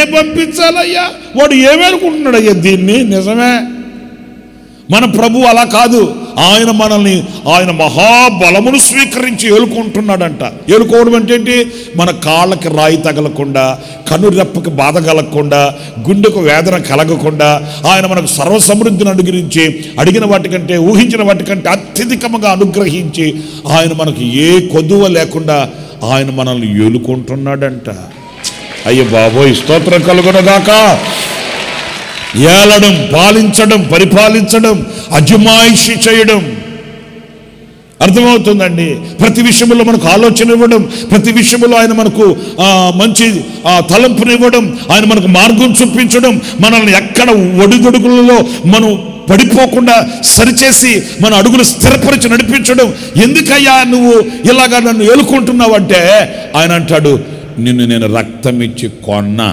నేనే పంపించాలయ్యా. వాడు ఏమనుకుంటున్నాడయ్యా దీన్ని? నిజమే, మన ప్రభు అలా కాదు. ఆయన మహాబలమును స్వీకరించి ఏలుకుంటున్నాడంట. ఏలుకోవడం అంటే ఏంటి? మన కాళ్ళకి రాయి తగలకుండా, కనురెప్పకి బాధ కలగకుండా, గుండెకు వేదన కలగకుండా ఆయన మనకు సర్వసమృద్ధిని అనుగ్రహించి, అడిగిన వాటికంటే ఊహించిన వాటికంటే అత్యధికముగా అనుగ్రహించి ఆయన మనకు ఏ కొదువ లేకుండా ఆయన మనల్ని ఏలుకుంటున్నాడంట. అయ్య బాబోయ్, స్తోత్రం కలుగునగాక. ఏలడం, పాలించడం, పరిపాలించడం, అజమాయిషి చేయడం. అర్థమవుతుందండి? ప్రతి విషయంలో మనకు ఆలోచన ఇవ్వడం, ప్రతి విషయంలో ఆయన మనకు మంచి తలంపునివ్వడం, ఆయన మనకు మార్గం చూపించడం, మనల్ని ఎక్కడ ఒడిదొడుగులలో మనం పడిపోకుండా సరిచేసి మన అడుగులు స్థిరపరిచి నడిపించడం. ఎందుకయ్యా నువ్వు ఇలాగా నన్ను ఏలుకుంటున్నావు అంటే ఆయన అంటాడు, నిన్ను నేను రక్తం ఇచ్చి కొన్నా.